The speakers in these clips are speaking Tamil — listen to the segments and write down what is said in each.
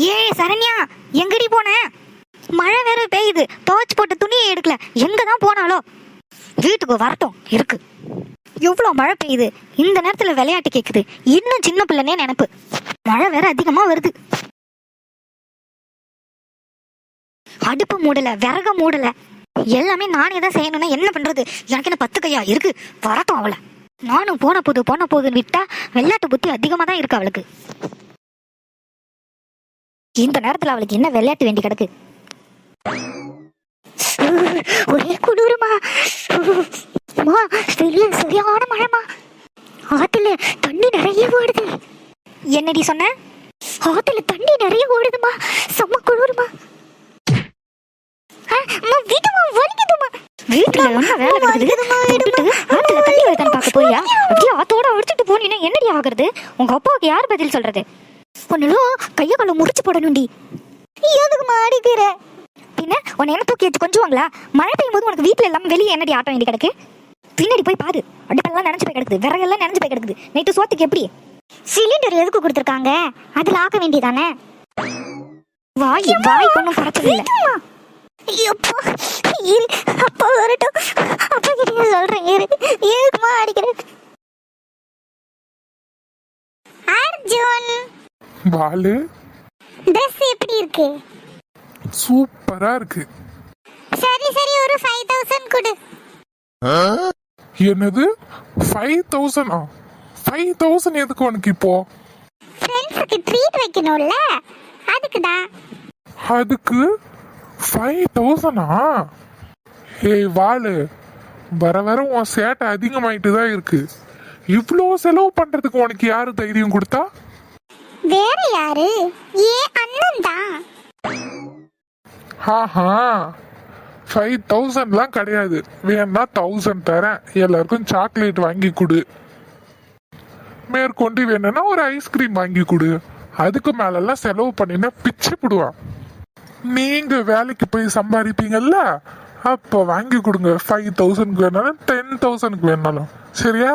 ஏ சரண்யா, எங்கடி போன? மழை வேற பெய்யுது, துவைச்சு போட்ட துணியை எடுக்கல. எங்க தான் போனாலோ? வீட்டுக்கு வரட்டும் இருக்கு. எவ்வளோ மழை பெய்யுது, இந்த நேரத்துல விளையாட்டு கேக்குது. இன்னும் சின்ன பிள்ளைனே நினைப்பு. மழை வேற அதிகமா வருது. அடுப்பு மூடல, விறக மூடல, எல்லாமே நானே தான் செய்யணும்னா என்ன பண்றது? எனக்கு என்ன 10 கையா இருக்கு? வரட்டும் அவளை. நானும் போன போதுன்னு விட்டா விளையாட்டு புத்தி அதிகமா தான் இருக்கு அவளுக்கு. இந்த நேரத்துல அவளுக்கு என்ன விளையாட்டு வேண்டி கிடக்கு? ஒரே குளிருமா, சரியான மழைமா. ஆத்துல தண்ணி நிறைய ஓடுது. என்னடி சொன்ன? ஆத்துல தண்ணி நிறைய ஓடுதுமா, செம்ம குளிருமா. வீட்டுல வேலை கிடக்குது, ஆத்துல தண்ணி வருதான்னு பார்க்க போறியா? அப்படியே ஆத்தோட அடிச்சுட்டு போனீங்கன்னா என்னடி ஆகுறது? உங்க அப்பாவுக்கு யார் பதில் சொல்றது? ஒன்னும் கைய கால முறிச்சு போடணும்டி. எதுக்கு மாடிக்கிற? பின்ன உன்னை என்ன தூக்கி வச்சு கொஞ்சுவாங்களா? மழை பெய்யும் போது உனக்கு வீட்டுல எல்லாம் வெளியே என்னடி ஆட்ட வேண்டி கிடக்கு? பின்னாடி போய் பாரு, அடுப்பெல்லாம் நினைச்சு போய் கிடக்குது, விறகெல்லாம் நினைச்சு போய் கிடக்குது. நைட்டு சோத்துக்கு எப்படி? சிலிண்டர் எதுக்கு கொடுத்துருக்காங்க? அதுல ஆக்க வேண்டியதானே. வாய் ஒன்னும் குறைச்சது இல்லை. அப்பா வரட்டும், அப்பா கிட்ட சொல்றேன். எதுக்குமா அடிக்கிறேன்? அர்ஜுன், பாலு, Dress எப்படி இருக்கு? சூப்பரா இருக்கு. சரி ஒரு 5000 கொடு. என்னது 5000? 5000 எதுக்கு உனக்கு இப்போ? ஃப்ரெண்ட்ஸ்க்கு ட்ரீட் வைக்கணும்ல, அதுக்கு தான். அதுக்கு 5000? ஏய் வாலு, வர உன் சேட்டை அதிகமாயிட்டு தான் இருக்கு. இவ்வளோ செலவு பண்றதுக்கு உனக்கு யாரு தைரியம் கொடுத்தா? வேற யாரு? அண்ணன் தான். ஆஹா, 5000லாம் கிடையாது. வேணா 1000 தரேன், எல்லாருக்கும் சாக்லேட் வாங்கி கொடு. மேற்கொண்டு வேணும்னா ஒரு ஐஸ்கிரீம் வாங்கி கொடு. அதுக்கு மேலெல்லாம் செலவு பண்ணினா பிச்சு போடுவான். நீங்க வேலைக்கு போய் சம்பாதிப்பீங்கல்ல, அப்போ வாங்கி கொடுங்க. 5000க்கு வேணாலும் 10,000க்கு வேணாலும், சரியா?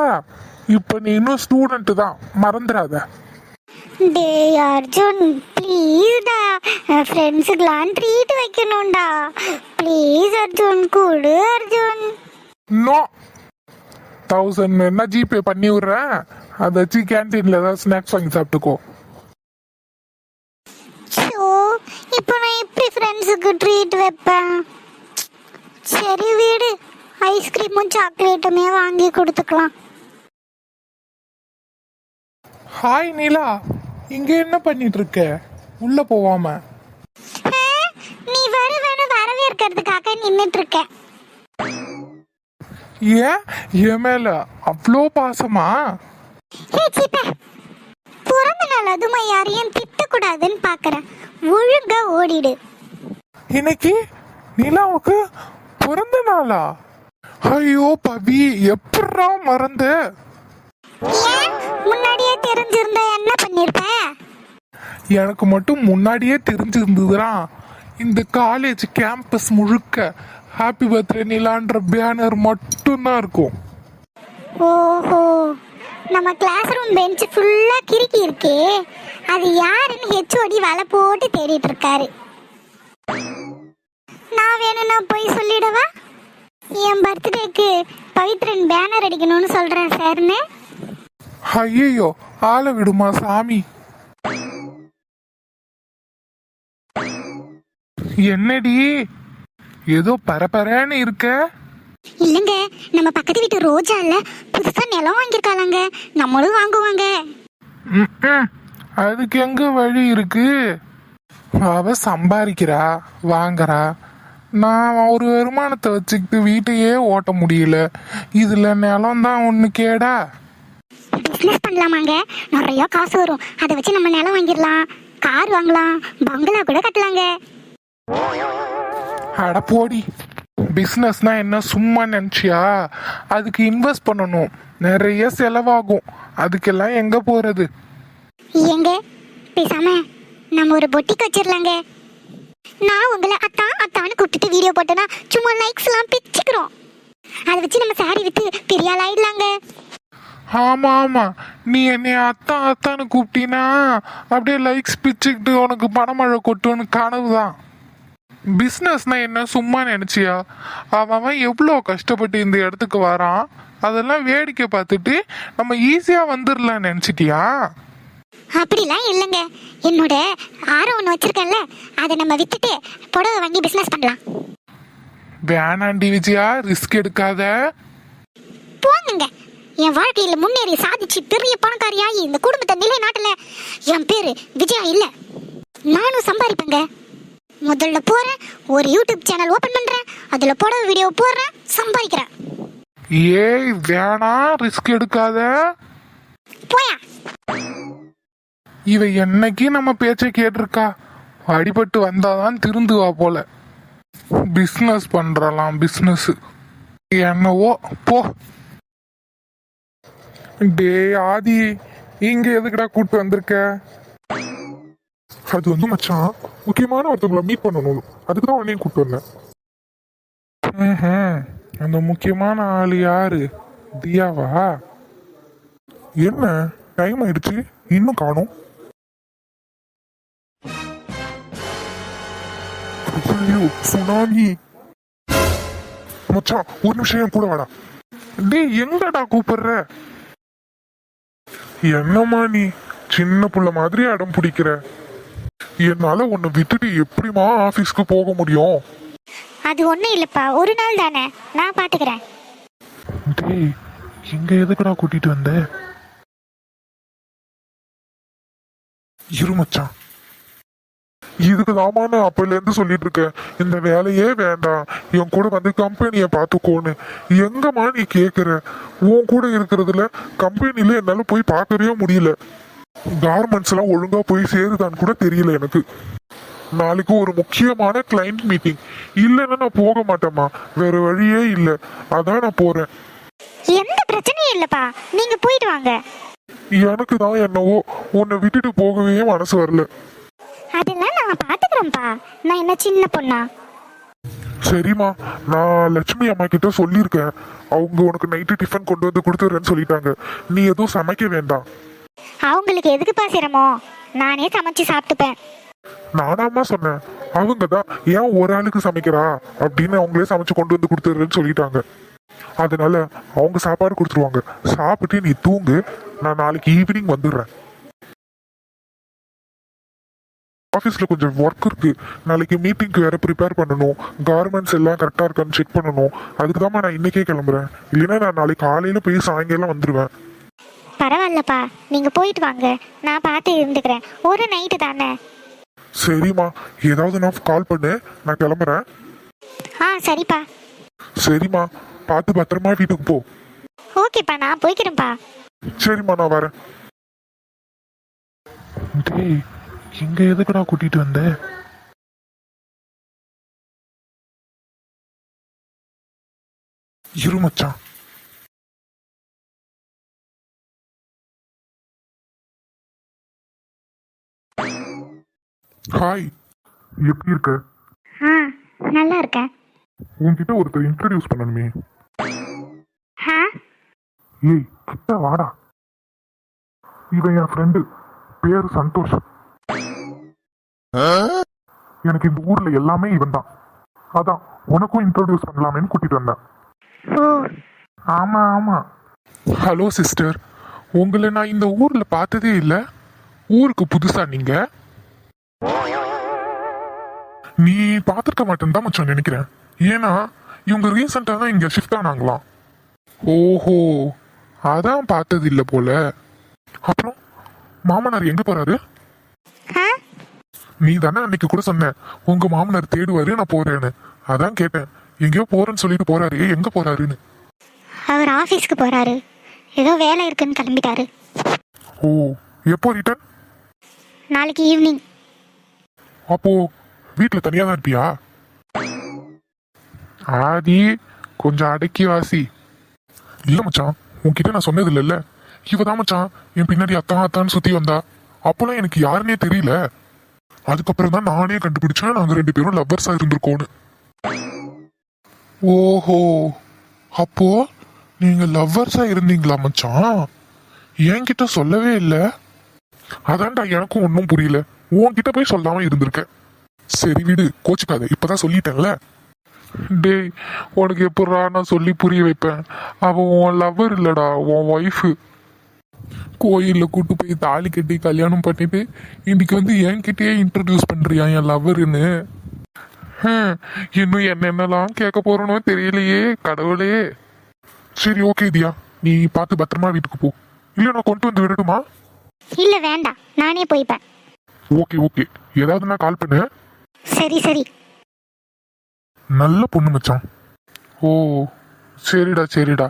இப்போ நீ இன்னும் ஸ்டூடெண்ட் தான், மறந்துடாத. டேய் அர்ஜுன், ப்ளீஸ்டா, ஃப்ரெண்ட்ஸுக்குலாம் ட்ரீட் வைக்கணும்டா. ப்ளீஸ் அர்ஜுன், கொடு அர்ஜுன். நோ, 1000 வேணா ஜிபே பண்ணி விடுறேன். அதை வச்சு கேன்டீன்ல ஏதாவது ஸ்நாக்ஸ் வாங்கி சாப்பிட்டுக்கோ. இப்போ நான் எப்படி ஃப்ரெண்ட்ஸுக்கு ட்ரீட் வைப்பேன்? சரி வீடு, ஐஸ்கிரீமும் சாக்லேட்டுமே வாங்கி கொடுத்துக்கலாம். ஹாய் நீலா, இங்க என்ன பண்ணிட்டு இருக்க? உள்ள போவாம. நீ வரவேற்கிறதுக்காக நின்னுட்டு இருக்கேன். ஏன் என் மேல அவ்வளோ பாசமா? பிறந்த நாள் அதுமா யாரையும் திட்டக்கூடாதுன்னு பாக்குறேன். ஒழுங்கா ஓடிடு. இன்னைக்கு நிலாவுக்கு பிறந்த நாளா? ஐயோ பவி, எப்படா மறந்த? முன்னாடியே தெரிஞ்சிருந்தா என்ன பண்ணிருப்ப? எனக்கு மட்டும் முன்னாடியே தெரிஞ்சிருந்ததுனா இந்த காலேஜ் கேம்பஸ் முழுக்க ஹாப்பி பர்த்டே நிலான்ற பேனர் மட்டும்தான் இருக்கும். ஓஹோ, நம்ம கிளாஸ் ரூம் பெஞ்ச் ஃபுல்லா கிறுக்கி இருக்கே, அது யாருன்னு ஹெச்ஓடி வலை போட்டு தேடிட்டு இருக்காரு. நான் வேணும்னா போய் சொல்லிடவா? என் பர்த்டேக்கு பவித்ரன் பேனர் அடிக்கணும்னு சொல்றேன் சார்னு. ஐயோ, ஆளை விடுமா சாமி. என்னடி ஏதோ பரபரன்னு இருக்க? இல்லங்க, நம்ம பக்கத்து வீட்டு ரோஜா இல்ல, புதுசா நிலம் வாங்கியிருக்காங்க, நம்மளும் வாங்குவாங்க. அதுக்கு எங்க வழி இருக்கு? அவ சம்பாதிக்கிறா, வாங்குறா. நான் ஒரு வருமானத்தை வச்சுக்கிட்டு வீட்டையே ஓட்ட முடியல. இதுல நிலம் தான் ஒண்ணு கேடா. பிசினஸ் பண்ணலாமாங்க, நிறைய காசு வரும். அதை வச்சு நம்ம நிலம் வாங்கிடலாம், கார் வாங்கலாம், பங்களா கூட கட்டலாங்க. அட போடி, பிஸ்னஸ்னா என்ன சும்மா நினச்சியா? அதுக்கு இன்வெஸ்ட் பண்ணணும், நிறைய செலவாகும். அதுக்கெல்லாம் எங்க போறது? ஏங்க பேசாம நம்ம ஒரு பொட்டிக் வச்சிடலாங்க. நான் உங்களை அத்தான்னு கூப்பிட்டுட்டு வீடியோ போட்டேன்னா சும்மா லைக்ஸ் எல்லாம் பிச்சுக்கிறோம். அதை வச்சு நம்ம சாரி வித்து பெரிய ஆள் ஆயிடலாங்க. ஆமா ஆமா, நீ என்னை அத்தான் அத்தான்னு கூப்பிட்டீன்னா அப்படியே லைக்ஸ் பிச்சுக்கிட்டு உனக்கு பணமழை கொட்டுன்னு கனவுதான். பிஸ்னஸ்னா என்ன சும்மா நினைச்சியா? அவன் எவ்வளோ கஷ்டப்பட்டு இந்த இடத்துக்கு வரான், அதெல்லாம் வேடிக்கை பார்த்துட்டு நம்ம ஈஸியா வந்துடலாம் நினைச்சிட்டியா? அப்படிலாம் இல்லைங்க. என்னோட ஆரம் ஒன்று வச்சிருக்கேன்ல, அதை நம்ம வித்துட்டு புடவை வாங்கி பிசினஸ் பண்ணலாம். வேணாண்டி விஜயா, ரிஸ்க் எடுக்காத. போங்க, என் வாழ்க்கையில முன்னேறி சாதிச்சு பெரிய பணக்காரியாகி இந்த குடும்பத்தை நிலைநாட்டல என் பேரு விஜயா இல்ல. நானும் சம்பாதிப்பேங்க. முதல்ல போறேன், ஒரு யூடியூப் சேனல் ஓபன் பண்றேன், அதுல புடவை வீடியோ போடுறேன், சம்பாதிக்கிறேன். ஏய் வேணா, ரிஸ்க் எடுக்காத. போயா. இவ என்னைக்கு நம்ம பேச்சை கேட்டிருக்கா? அடிபட்டு வந்தாதான் திருந்துவா போல. பிஸ்னஸ் பண்றலாம், பிஸ்னஸ் என்னவோ போ. டே ஆதி, இங்க எதுக்குடா கூட்டு வந்திருக்க? அது வந்து மச்சான், முக்கியமான ஒருத்தவங்களை மீட் பண்ணணும், அதுக்கு தான் உன்னையும் கூட்டு வந்தேன். அந்த முக்கியமான ஆளு யாரு? தியாவா? என்ன டைம் ஆயிடுச்சு, இன்னும் காணோம். சுனாமி மச்சான், ஒரு நிமிஷம் என் கூட வாடா. டேய் எங்கடா கூப்பிடுற? என்னம்மா நீ சின்ன புள்ள மாதிரி அடம் பிடிக்கிற? என்னால உன்னை விட்டுட்டு எப்படிமா ஆபீஸ்க்கு போக முடியும்? அது ஒண்ணும் இல்லப்பா, ஒரு நாள் தானே, நான் பாத்துக்கிறேன். டேய் இங்க எதுக்குடா கூட்டிட்டு வந்த? இரு மச்சான், இதுக்கு தாமா நான் அப்பல இருந்து சொல்லிட்டு இருக்கேன், இந்த வேலையே வேண்டாம், என் கூட வந்து கம்பெனியை பார்த்துக்கோன்னு. எங்கம்மா நீ கேக்குற? உன் கூட இருக்கிறதுல கம்பெனில என்னால போய் பார்க்கவே முடியல. கார்மெண்ட்ஸ் எல்லாம் ஒழுங்கா போய் சேருதான்னு கூட தெரியல எனக்கு. நாளைக்கு ஒரு முக்கியமான கிளைண்ட் மீட்டிங், இல்லைன்னா நான் போக மாட்டேம்மா, வேற வழியே இல்லை, அதான் நான் போறேன். எந்த பிரச்சனையும் இல்லப்பா, நீங்க போயிட்டு வாங்க. எனக்கு தான் என்னவோ உன்னை விட்டுட்டு போகவே மனசு வரல. அதெல்லாம் நான் பாத்துக்கிறேன்ப்பா, நான் என்ன சின்ன பொண்ணா? சரிம்மா, நான் லட்சுமி அம்மா கிட்ட சொல்லியிருக்கேன், அவங்க உனக்கு நைட்டு டிஃபன் கொண்டு வந்து கொடுத்துறேன்னு சொல்லிட்டாங்க. நீ எதுவும் சமைக்க வேண்டாம். அவங்களுக்கு எதுக்குப்பா சிரமம், நானே சமைச்சு சாப்பிட்டுப்பேன். நானாம்மா சொன்னேன், அவங்க தான் ஏன் ஒரு ஆளுக்கு சமைக்கிறா அப்படின்னு அவங்களே சமைச்சு கொண்டு வந்து கொடுத்துறேன்னு சொல்லிட்டாங்க. அதனால அவங்க சாப்பாடு கொடுத்துருவாங்க, சாப்பிட்டு நீ தூங்கு, நான் நாளைக்கு ஈவினிங் வந்துடுறேன். ஆஃபீஸில் கொஞ்சம் ஒர்க் இருக்கு, நாளைக்கு மீட்டிங்க்கு வேற ப்ரிப்பேர் பண்ணணும், கார்மெண்ட்ஸ் எல்லாம் கரெக்டாக இருக்கான்னு செக் பண்ணணும். அதுக்கு தான் நான் இன்னைக்கே கிளம்புறேன், இல்லைன்னா நான் நாளைக்கு காலையில் போய் சாயங்காலம் வந்துடுவேன். பரவாயில்லப்பா, நீங்க போயிட்டு வாங்க, நான் பார்த்து இருந்துக்கிறேன், ஒரு நைட்டு தானே. சரிம்மா, ஏதாவது நான் கால் பண்ணு, நான் கிளம்புறேன். சரிப்பா. சரிம்மா, பார்த்து பத்திரமா வீட்டுக்கு போ. ஓகேப்பா, நான் போய்க்கிறேன்ப்பா. சரிம்மா, நான் வரேன். டேய் இங்க எதுக்குடா கூட்டிட்டு வந்த? இரு மச்சான். ஹாய், எப்படி இருக்க? நல்லா இருக்கேன். உன்கிட்ட ஒருத்தர் இன்ட்ரடியூஸ் பண்ணணுமே. ஏய் கிட்ட வாடா. இவன் என் ஃப்ரெண்டு, பேரு சந்தோஷ். எனக்கு இந்த ஊர்ல எல்லாமே இவன் தான், அதான் உனக்கும் இன்ட்ரோடியூஸ் பண்ணலாமேன்னு கூட்டிட்டு வந்தேன். ஆமா ஆமா. ஹலோ சிஸ்டர், உங்களை நான் இந்த ஊர்ல பார்த்ததே இல்ல, ஊருக்கு புதுசா நீங்க? நீ பார்த்துருக்க மாட்டேன்னு தான் மச்சான் நினைக்கிறேன், ஏன்னா இவங்க ரீசெண்டா தான் இங்க ஷிஃப்ட் ஆனாங்களாம். ஓஹோ, அதான் பார்த்தது இல்ல போல. அப்புறம் மாமனார் எங்க போறாரு? நீ தானே அன்னைக்கு கூட சொன்ன உங்க மாமனார் தேடுவாரு நான் போறேன்னு, அதான் கேட்டேன், எங்கேயோ போறேன்னு சொல்லிட்டு போறாரு, எங்க போறாருன்னு. அவர் ஆபீஸ்க்கு போறாரு, ஏதோ வேலை இருக்குன்னு கிளம்பிட்டாரு. ஓ, எப்போ ரிட்டர்ன்? நாளைக்கு ஈவினிங். அப்போ வீட்டுல தனியா தான் இருப்பியா? ஆதி கொஞ்சம் அடக்கி வாசி. இல்ல மச்சான், உன்கிட்ட நான் சொன்னது இல்லைல்ல, இவதான் மச்சான் என் பின்னாடி அத்தான் அத்தான்னு சுத்தி வந்தா. அப்போலாம் எனக்கு யாருன்னே தெரியல, அதுக்கப்புறம் தான் நானே கண்டுபிடிச்சேன் நாங்க 2 பேரும் லவ்வர்ஸா இருந்திருக்கோன்னு. ஓஹோ, அப்போ நீங்க லவ்வர்ஸா இருந்தீங்களா மச்சான்? என்கிட்ட சொல்லவே இல்லை. அதான்டா எனக்கும் ஒன்றும் புரியல. உன்கிட்ட போய் சொல்லாம இருந்திருக்க. சரி விடு, கோச்சுக்காத, இப்பதான் சொல்லிட்டேன்ல. டேய், உனக்கு எப்படா நான் சொல்லி புரிய வைப்பேன்? அவன் உன் லவ்வர் இல்லடா, உன் ஒய்ஃபு. கோயில்ல கூட்டு போய் தாலி கட்டி கல்யாணம் பண்ணிட்டு இன்னைக்கு வந்து என்கிட்டயே இன்ட்ரடியூஸ் பண்றியா என் லவ்வருன்னு? இன்னும் என்னென்னலாம் கேட்க போறனோ தெரியலையே கடவுளே. சரி ஓகே தியா, நீ பார்த்து பத்திரமா வீட்டுக்கு போ. இல்ல நான் கொண்டு வந்து விடட்டுமா? இல்ல வேண்டாம், நானே போய்ப்பேன். ஓகே ஓகே, ஏதாவது நான் கால் பண்ணு. சரி சரி. நல்ல பொண்ணு மச்சான். ஓ சரிடா சரிடா.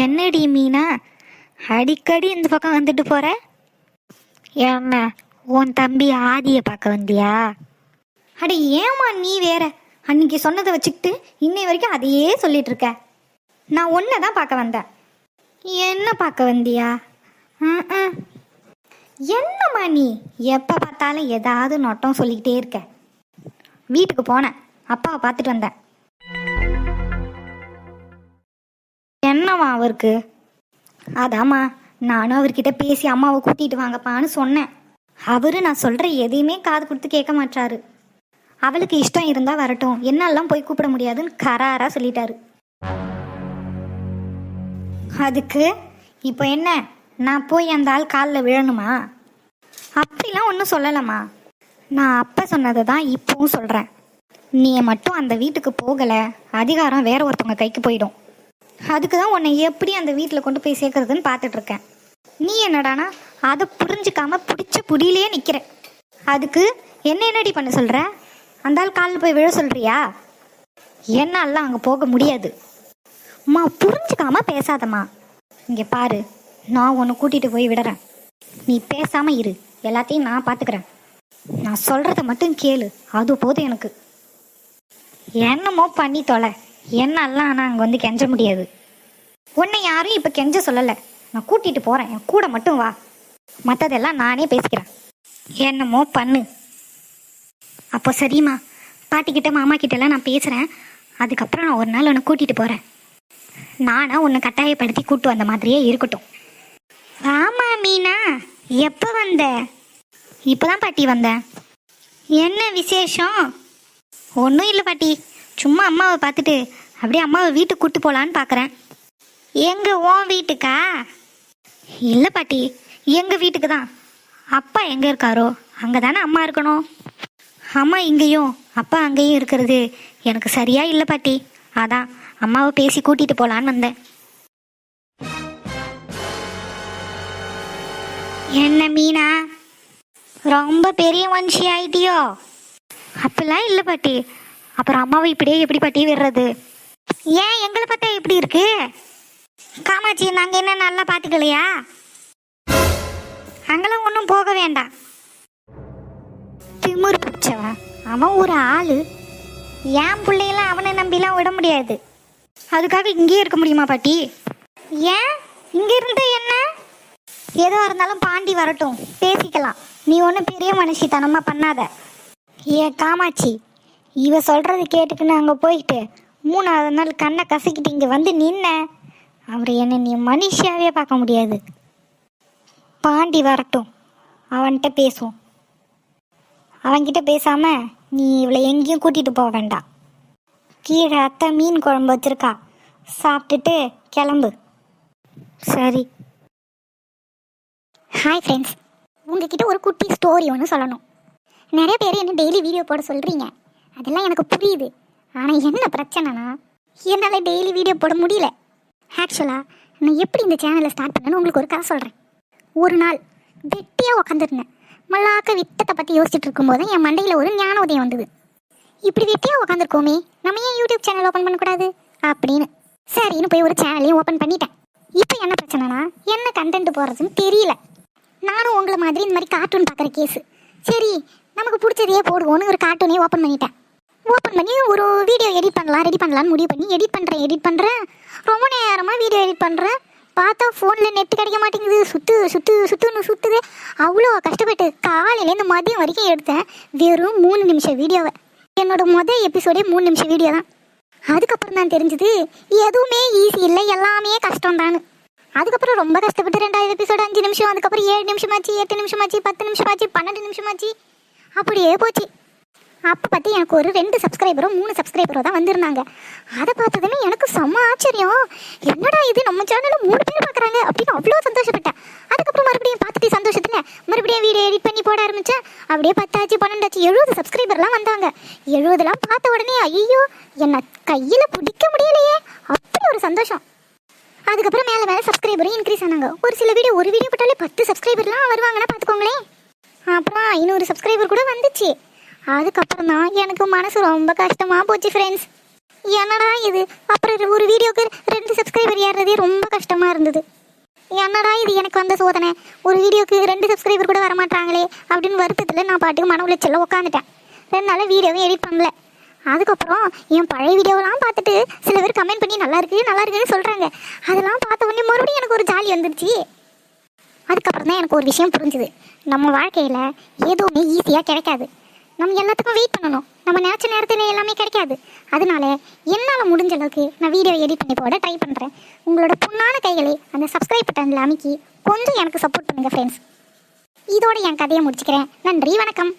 என்னடி மீனா, அடிக்கடி இந்த பக்கம் வந்துட்டு போற? என்ன உன் தம்பி ஆதியை பார்க்க வந்தியா? அட ஏமா நீ வேற, அன்னைக்கு சொன்னதை வச்சுக்கிட்டு இன்னை வரைக்கும் அதையே சொல்லிட்டு இருக்க. நான் ஒன்றை தான் பார்க்க வந்தேன். என்ன பார்க்க வந்தியா? என்னம்மா நீ எப்போ பார்த்தாலும் ஏதாவது நொட்டம் சொல்லிக்கிட்டே இருக்க. வீட்டுக்கு போனேன், அப்பாவை பார்த்துட்டு வந்தேன். என்னம்மா அவருக்கு? அதாம்மா நானும் அவர்கிட்ட பேசி அம்மாவை கூட்டிகிட்டு வாங்கப்பான்னு சொன்னேன். அவரு நான் சொல்கிற எதையுமே காது கொடுத்து கேட்க மாட்டாரு. அவளுக்கு இஷ்டம் இருந்தால் வரட்டும், என்னெல்லாம் போய் கூப்பிட முடியாதுன்னு கராராக சொல்லிட்டாரு. அதுக்கு இப்போ என்ன, நான் போய் அந்த ஆள் காலில் விழணுமா? அப்படிலாம் ஒன்றும் சொல்லலாமா. நான் அப்போ சொன்னதை தான் இப்போவும் சொல்கிறேன். நீ மட்டும் அந்த வீட்டுக்கு போகலை, அதிகாரம் வேற ஒருத்தவங்க கைக்கு போயிடும். அதுக்கு தான் உன்னை எப்படி அந்த வீட்டில் கொண்டு போய் சேர்க்கறதுன்னு பார்த்துட்ருக்கேன். நீ என்னடானா அதை புரிஞ்சிக்காம பிடிச்ச புடியிலே நிற்கிற. அதுக்கு என்னடி பண்ண சொல்கிற? அந்த ஆள் காலில் போய் விழ சொல்கிறியா? என்னாலாம் அங்கே போக முடியாது. அம்மா புரிஞ்சுக்காம பேசாதம்மா. இங்கே பாரு, நான் உன்னை கூட்டிகிட்டு போய் விடுறேன். நீ பேசாமல் இரு, எல்லாத்தையும் நான் பார்த்துக்கிறேன். நான் சொல்கிறத மட்டும் கேளு, அது போதும் எனக்கு. என்னமோ பண்ணி தொலை, என்னெல்லாம் ஆனால் அங்கே வந்து கெஞ்ச முடியாது. உன்னை யாரும் இப்போ கெஞ்ச சொல்லலை. நான் கூட்டிகிட்டு போகிறேன், என் கூட மட்டும் வா. மற்றதெல்லாம் நானே பேசிக்கிறேன். என்னமோ பண்ணு. அப்போ சரிம்மா, பாட்டிக்கிட்ட மாமா கிட்டலாம் நான் பேசுகிறேன். அதுக்கப்புறம் நான் ஒரு நாள் உன்னை கூட்டிகிட்டு போகிறேன். நானா உன்னை கட்டாயப்படுத்தி கூட்டு வந்த மாதிரியே இருக்கட்டும். ஆமா மீனா, எப்போ வந்த? இப்போ தான் பாட்டி வந்தேன். என்ன விசேஷம்? ஒன்றும் இல்லை பாட்டி, சும்மா அம்மாவை பார்த்துட்டு அப்படியே அம்மாவை வீட்டுக்கு கூட்டு போகலான்னு பார்க்குறேன். எங்கே, உன் வீட்டுக்கா? இல்லை பாட்டி, எங்கள் வீட்டுக்கு தான். அப்பா எங்கே இருக்காரோ அங்கே தானே அம்மா இருக்கணும். அம்மா இங்கேயும் அப்பா அங்கேயும் இருக்கிறது எனக்கு சரியா இல்லை பாட்டி. அதான் அம்மாவை பேசி கூட்டிகிட்டு போகலான்னு வந்தேன். என்ன மீனா, ரொம்ப பெரிய மனுஷி ஆயிட்டியோ? அப்படிலாம் இல்லை பாட்டி. அப்புறம் அம்மாவை இப்படியே எப்படி பாட்டி விடுறது? ஏன் எங்களை பார்த்தா எப்படி இருக்கு? காமாட்சி, நாங்கள் என்ன நல்லா பார்த்துக்கலையா? அங்கெல்லாம் ஒன்றும் போக வேண்டாம். திமுரு பிடிச்சவன் அவன், ஒரு ஆள். என் பிள்ளையெல்லாம் அவனை நம்பிலாம் விட முடியாது. அதுக்காக இங்கேயே இருக்க முடியுமா பாட்டி? ஏன் இங்கே இருந்த என்ன? எதுவாக இருந்தாலும் பாண்டி வரட்டும், பேசிக்கலாம். நீ ஒன்றும் பெரிய மனுஷித்தனமாக பண்ணாத. ஏன் காமாட்சி, இவ சொல்கிறது கேட்டுக்குன்னு அங்கே போயிட்டு 3வது நாள் கண்ணை கசக்கிட்டு இங்கே வந்து நின்ன. அவரை என்ன நீ மனுஷியாவே பார்க்க முடியாது. பாண்டி வரட்டும், அவன்கிட்ட பேசுவோம். அவன்கிட்ட பேசாமல் நீ இவளை எங்கேயும் கூட்டிகிட்டு போக வேண்டாம். கீழே அத்தை மீன் குழம்பு வச்சுருக்கா, சாப்பிட்டுட்டு கிளம்பு. சரி. ஹாய் ஃப்ரெண்ட்ஸ், உங்ககிட்ட ஒரு குட்டி ஸ்டோரி ஒன்று சொல்லணும். நிறைய பேர் என்ன டெய்லி வீடியோ போட சொல்கிறீங்க, அதெல்லாம் எனக்கு புரியுது. ஆனால் என்ன பிரச்சனைனா, என்னால் டெய்லி வீடியோ போட முடியல. ஆக்சுவலாக நான் எப்படி இந்த சேனலை ஸ்டார்ட் பண்ணேன்னு உங்களுக்கு ஒரு கதை சொல்கிறேன். ஒரு நாள் வெட்டியாக உட்காந்துருந்தேன். மல்லாக்க விட்டத்தை பற்றி யோசிச்சுட்டு இருக்கும்போது என் மண்டையில் ஒரு ஞான உதயம் வந்தது. இப்படி வெட்டியாக உட்காந்துருக்கோமே, நம்ம ஏன் யூடியூப் சேனல் ஓப்பன் பண்ணக்கூடாது அப்படின்னு சரின்னு போய் ஒரு சேனலையும் ஓப்பன் பண்ணிட்டேன். இப்போ என்ன பிரச்சனைனா, என்ன கண்டென்ட் போடுறதுன்னு தெரியல. நானும் உங்களை மாதிரி இந்த மாதிரி கார்ட்டூன் பார்க்குற கேஸு. சரி, நமக்கு பிடிச்சதையே போடுவோன்னு ஒரு கார்ட்டூனே ஓப்பன் பண்ணிட்டேன். ஓப்பன் பண்ணி ஒரு வீடியோ ரெடி பண்ணலான்னு முடிவு பண்ணி எடிட் பண்ணுறேன். ரொம்ப நேரமாக வீடியோ எடிட் பண்ணுறேன். பார்த்தா ஃபோனில் நெட்டு கிடைக்க மாட்டேங்குது. சுற்றுது. அவ்வளோ கஷ்டப்பட்டு காலையிலேருந்து மதியம் வரைக்கும் எடுத்தேன். வெறும் 3 நிமிஷம் வீடியோவை. என்னோட எபிசோடே 3 நிமிஷம் வீடியோ தான். அதுக்கப்புறம் தான் தெரிஞ்சது எதுவுமே ஈஸி இல்லை, எல்லாமே கஷ்டம் தான். அதுக்கப்புறம் ரொம்ப கஷ்டப்பட்டு 2வது எபிசோடு 5 நிமிஷம், அதுக்கப்புறம் 7 நிமிஷமாச்சு, 8 நிமிஷமாச்சு, 10 நிமிஷமாச்சு, 12 நிமிஷமாச்சு, அப்படியே போச்சு. அப்போ பார்த்து எனக்கு ஒரு 2 சப்ஸ்கிரைபரோ 3 சப்ஸ்கிரைபரோ தான் வந்திருந்தாங்க. அதை பார்த்ததுமே எனக்கு செம்ம ஆச்சரியம். என்னடா இது, நம்ம சேனலில் 3 பேர் பார்க்குறாங்க அப்படின்னு அவ்வளோ சந்தோஷப்பட்டேன். அதுக்கப்புறம் மறுபடியும் பார்த்துட்டு சந்தோஷத்துல மறுபடியும் வீடியோ எடிட் பண்ணி போட ஆரம்பித்தேன். அப்படியே 10 ஆச்சு, 12 ஆச்சு, 70 சப்ஸ்கிரைபர்லாம் வந்தாங்க. 70லாம் பார்த்த உடனே ஐயோ என்னை கையில் பிடிக்க முடியலையே, அப்படி ஒரு சந்தோஷம். அதுக்கப்புறம் மேலே மேலே சப்ஸ்கிரைபரும் இன்க்ரீஸ் ஆனாங்க. ஒரு சில வீடியோ ஒரு வீடியோ போட்டாலே 10 சப்ஸ்கிரைபர்லாம் வருவாங்கன்னா பார்த்துக்கோங்களேன். அப்புறம் 500 சப்ஸ்கிரைபர் கூட வந்துச்சு. அதுக்கப்புறம் தான் எனக்கு மனசு ரொம்ப கஷ்டமாக போச்சு ஃப்ரெண்ட்ஸ். என்னடா இது, அப்புறம் ஒரு வீடியோக்கு 2 சப்ஸ்கிரைபர் ஏறுறதே ரொம்ப கஷ்டமாக இருந்தது. என்னடா இது எனக்கு வந்த சோதனை, ஒரு வீடியோக்கு 2 சப்ஸ்கிரைபர் கூட வரமாட்டாங்களே அப்படின்னு வருத்தத்தில் நான் பாட்டுக்கு மன உளைச்சலில் உட்காந்துட்டேன். 2 நாள் வீடியோவும் எடிட் பண்ணல. அதுக்கப்புறம் என் பழைய வீடியோவெலாம் பார்த்துட்டு சில பேர் கமெண்ட் பண்ணி நல்லா இருக்குன்னு சொல்கிறாங்க. அதெல்லாம் பார்த்த உடனே மறுபடியும் எனக்கு ஒரு ஜாலி வந்துருச்சு. அதுக்கப்புறம் தான் எனக்கு ஒரு விஷயம் புரிஞ்சுது. நம்ம வாழ்க்கையில் எதுவுமே ஈஸியாக கிடைக்காது. நம்ம எல்லாத்துக்கும் வெயிட் பண்ணணும். நம்ம நினச்ச நேரத்தில் எல்லாமே கிடைக்காது. அதனால என்னால் முடிஞ்ச அளவுக்கு நான் வீடியோ எடிட் பண்ணி போட ட்ரை பண்ணுறேன். உங்களோட பொண்ணான கைகளை அந்த சப்ஸ்கிரைப் பட்டனில் அமைக்கி கொஞ்சம் எனக்கு சப்போர்ட் பண்ணுங்கள் ஃப்ரெண்ட்ஸ். இதோட என் கதையை முடிச்சுக்கிறேன். நன்றி, வணக்கம்.